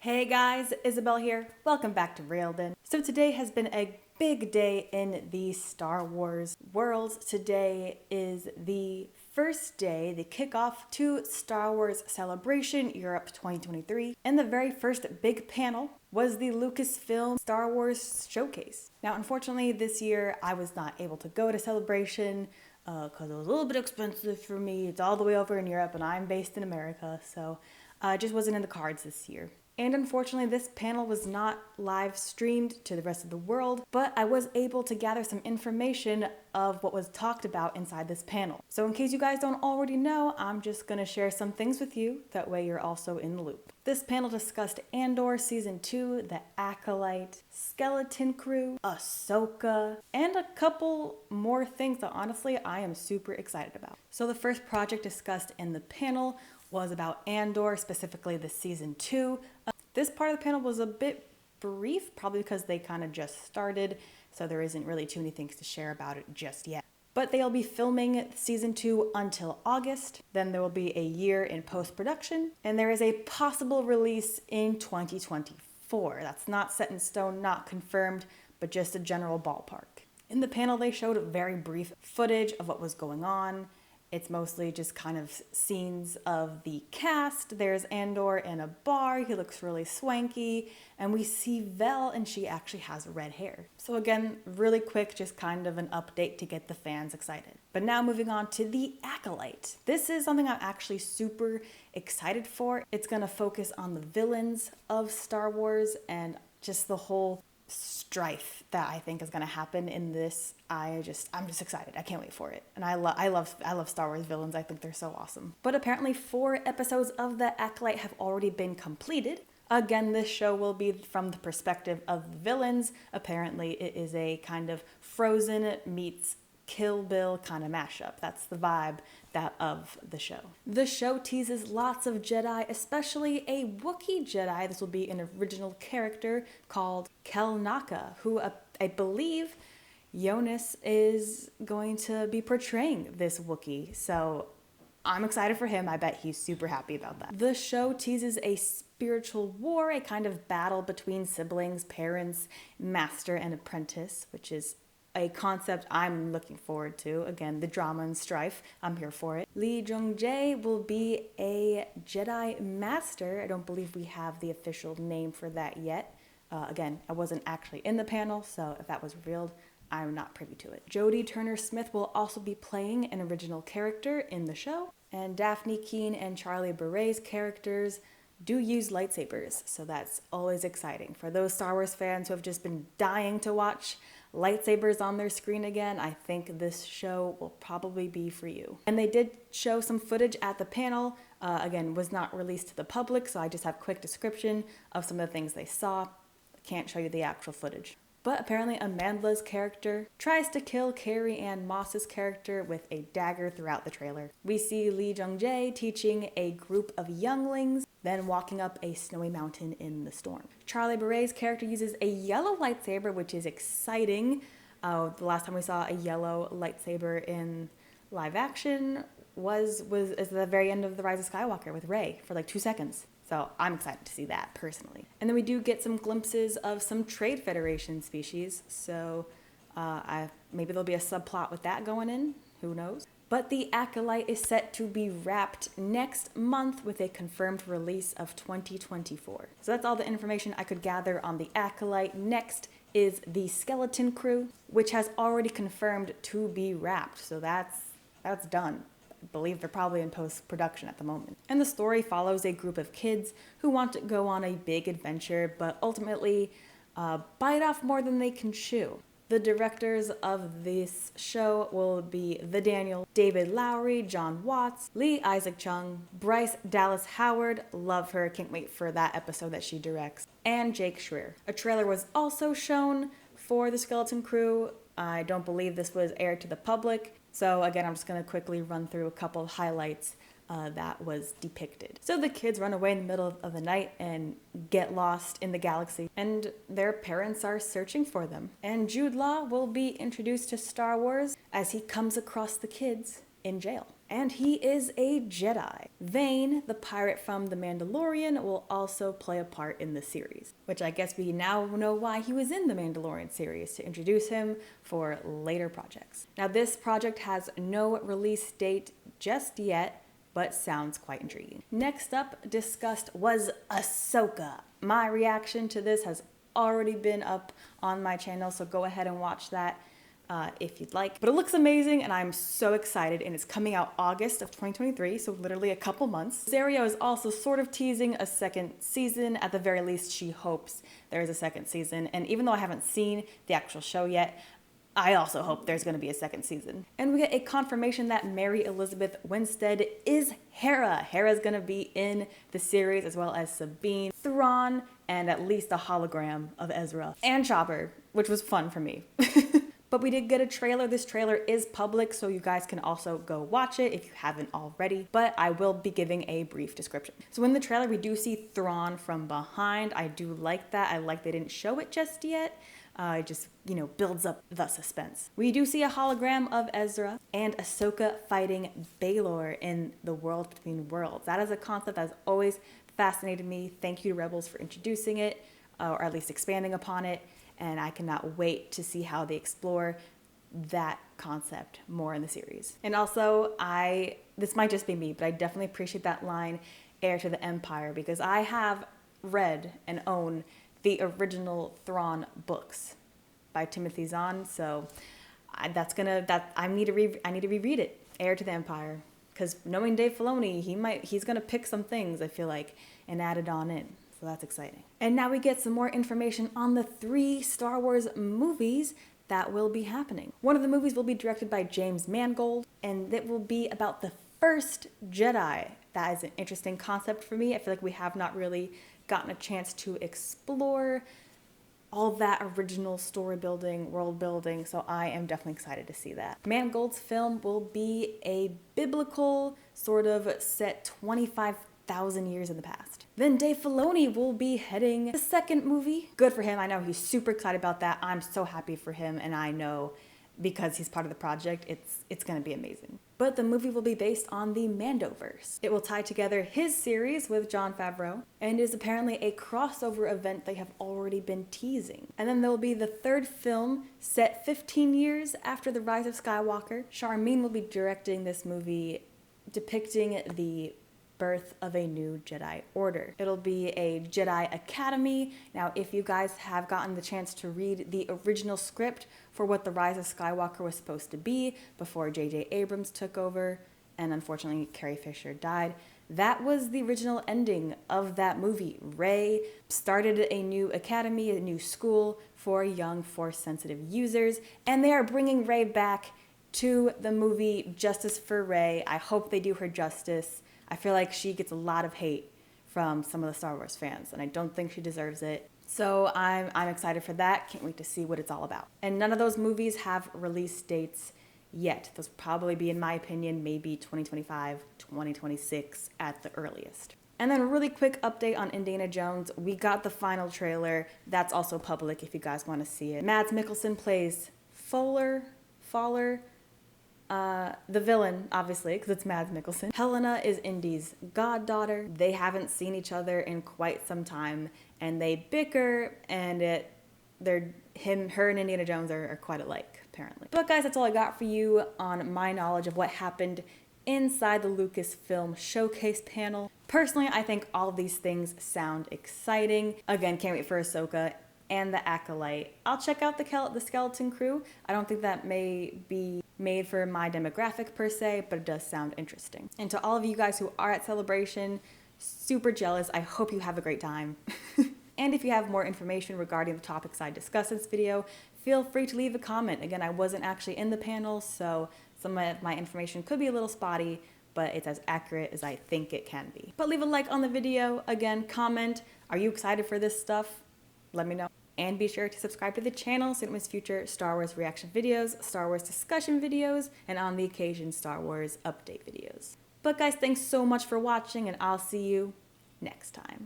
Hey guys, Isabel here. Welcome back to Railden. So today has been a big day in the Star Wars world. Today is the first day, the kickoff to Star Wars Celebration Europe 2023. And the very first big panel was the Lucasfilm Star Wars Showcase. Now, unfortunately, this year I was not able to go to Celebration because it was a little bit expensive for me. It's all the way over in Europe and I'm based in America, so it just wasn't in the cards this year. And unfortunately, this panel was not live streamed to the rest of the world, but I was able to gather some information of what was talked about inside this panel. So in case you guys don't already know, I'm just gonna share some things with you, that way you're also in the loop. This panel discussed Andor Season 2, the Acolyte, Skeleton Crew, Ahsoka, and a couple more things that honestly I am super excited about. So the first project discussed in the panel was about Andor, specifically the Season 2. This part of the panel was a bit brief, probably because they kind of just started, so there isn't really too many things to share about it just yet. But they'll be filming Season 2 until August, then there will be a year in post-production, and there is a possible release in 2024. That's not set in stone, not confirmed, but just a general ballpark. In the panel, they showed very brief footage of what was going on. It's mostly just kind of scenes of the cast. There's Andor in a bar. He looks really swanky. And we see Vel, and she actually has red hair. So again, really quick, just kind of an update to get the fans excited. But now moving on to the Acolyte. This is something I'm actually super excited for. It's gonna focus on the villains of Star Wars and just the whole strife that I think is going to happen in this. I'm just excited. I can't wait for it. And I love Star Wars villains. I think they're so awesome. But apparently 4 episodes of the Acolyte have already been completed. Again, this show will be from the perspective of the villains. Apparently it is a kind of Frozen meets Kill Bill kind of mashup. That's the vibe of the show. The show teases lots of Jedi, especially a Wookiee Jedi. This will be an original character called Kelnaka, who I believe Jonas is going to be portraying this Wookiee. So I'm excited for him. I bet he's super happy about that. The show teases a spiritual war, a kind of battle between siblings, parents, master and apprentice, which is a concept I'm looking forward to. Again, the drama and strife, I'm here for it. Lee Jung-jae will be a Jedi Master. I don't believe we have the official name for that yet. Again, I wasn't actually in the panel, so if that was revealed, I'm not privy to it. Jodie Turner-Smith will also be playing an original character in the show, and Daphne Keane and Charlie Beret's characters do use lightsabers, so that's always exciting. For those Star Wars fans who have just been dying to watch lightsabers on their screen again, I think this show will probably be for you. And they did show some footage at the panel. Again, was not released to the public, so I just have a quick description of some of the things they saw. Can't show you the actual footage. But apparently Amanda's character tries to kill Carrie Ann Moss's character with a dagger throughout the trailer. We see Lee Jung-jae teaching a group of younglings, then walking up a snowy mountain in the storm. Charlie Beret's character uses a yellow lightsaber, which is exciting. The last time we saw a yellow lightsaber in live action was at the very end of The Rise of Skywalker with Rey for like 2 seconds. So I'm excited to see that personally. And then we do get some glimpses of some Trade Federation species. So maybe there'll be a subplot with that going in. Who knows? But the Acolyte is set to be wrapped next month with a confirmed release of 2024. So that's all the information I could gather on the Acolyte. Next is the Skeleton Crew, which has already confirmed to be wrapped. So that's done. I believe they're probably in post-production at the moment. And the story follows a group of kids who want to go on a big adventure, but ultimately bite off more than they can chew. The directors of this show will be The Daniel, David Lowery, John Watts, Lee Isaac Chung, Bryce Dallas Howard, love her, can't wait for that episode that she directs, and Jake Schreier. A trailer was also shown for the Skeleton Crew. I don't believe this was aired to the public. So again, I'm just going to quickly run through a couple of highlights that was depicted. So the kids run away in the middle of the night and get lost in the galaxy, and their parents are searching for them. And Jude Law will be introduced to Star Wars as he comes across the kids in jail. and he is a Jedi. Vane, the pirate from The Mandalorian, will also play a part in the series, which I guess we now know why he was in the Mandalorian series, to introduce him for later projects. Now, this project has no release date just yet, but sounds quite intriguing. Next up discussed was Ahsoka. My reaction to this has already been up on my channel, so go ahead and watch that if you'd like. But it looks amazing and I'm so excited, and it's coming out August of 2023, so literally a couple months. Zario is also sort of teasing a second season. At the very least, she hopes there is a second season, and even though I haven't seen the actual show yet, I also hope there's going to be a second season. And we get a confirmation that Mary Elizabeth Winstead is Hera. Hera's going to be in the series, as well as Sabine, Thrawn, and at least a hologram of Ezra. And Chopper, which was fun for me. But we did get a trailer. This trailer is public, so you guys can also go watch it if you haven't already, but I will be giving a brief description. So in the trailer, we do see Thrawn from behind. I do like that. I like they didn't show it just yet. It just, builds up the suspense. We do see a hologram of Ezra and Ahsoka fighting Baelor in the World Between Worlds. That is a concept that has always fascinated me. Thank you to Rebels for introducing it, or at least expanding upon it. And I cannot wait to see how they explore that concept more in the series. And also, this might just be me, but I definitely appreciate that line, heir to the Empire, because I have read and own the original Thrawn books by Timothy Zahn, so I need to reread it, heir to the Empire, because knowing Dave Filoni, he's gonna pick some things, I feel like, and add it on in. So that's exciting. And now we get some more information on the 3 Star Wars movies that will be happening. One of the movies will be directed by James Mangold, and it will be about the first Jedi. That is an interesting concept for me. I feel like we have not really gotten a chance to explore all that original story building, world building, so I am definitely excited to see that. Mangold's film will be a biblical sort of set 25,000 years in the past. Then Dave Filoni will be heading the second movie. Good for him. I know he's super excited about that. I'm so happy for him, and I know because he's part of the project, it's gonna be amazing. But the movie will be based on the Mandoverse. It will tie together his series with Jon Favreau, and is apparently a crossover event they have already been teasing. And then there will be the third film set 15 years after The Rise of Skywalker. Charmin will be directing this movie depicting the birth of a new Jedi Order. It'll be a Jedi Academy. Now, if you guys have gotten the chance to read the original script for what The Rise of Skywalker was supposed to be before J.J. Abrams took over, and unfortunately Carrie Fisher died, that was the original ending of that movie. Rey started a new academy, a new school for young Force-sensitive users, and they are bringing Rey back to the movie Justice for Rey. I hope they do her justice. I feel like she gets a lot of hate from some of the Star Wars fans, and I don't think she deserves it. So I'm excited for that. Can't wait to see what it's all about. And none of those movies have release dates yet. Those will probably be, in my opinion, maybe 2025, 2026 at the earliest. And then a really quick update on Indiana Jones. We got the final trailer. That's also public if you guys want to see it. Mads Mikkelsen plays Faller, the villain, obviously, because it's Mads Mikkelsen. Helena is Indy's goddaughter. They haven't seen each other in quite some time, and they bicker, and her and Indiana Jones are quite alike, apparently. But guys, that's all I got for you on my knowledge of what happened inside the Lucasfilm showcase panel. Personally, I think all of these things sound exciting. Again, can't wait for Ahsoka and the Acolyte. I'll check out the Skeleton Crew. I don't think that may be made for my demographic per se, but it does sound interesting. And to all of you guys who are at Celebration, super jealous. I hope you have a great time. And if you have more information regarding the topics I discussed in this video, feel free to leave a comment. Again, I wasn't actually in the panel, so some of my information could be a little spotty, but it's as accurate as I think it can be. But leave a like on the video. Again, comment. Are you excited for this stuff? Let me know. And be sure to subscribe to the channel so you don't miss future Star Wars reaction videos, Star Wars discussion videos, and on the occasion Star Wars update videos. But guys, thanks so much for watching, and I'll see you next time.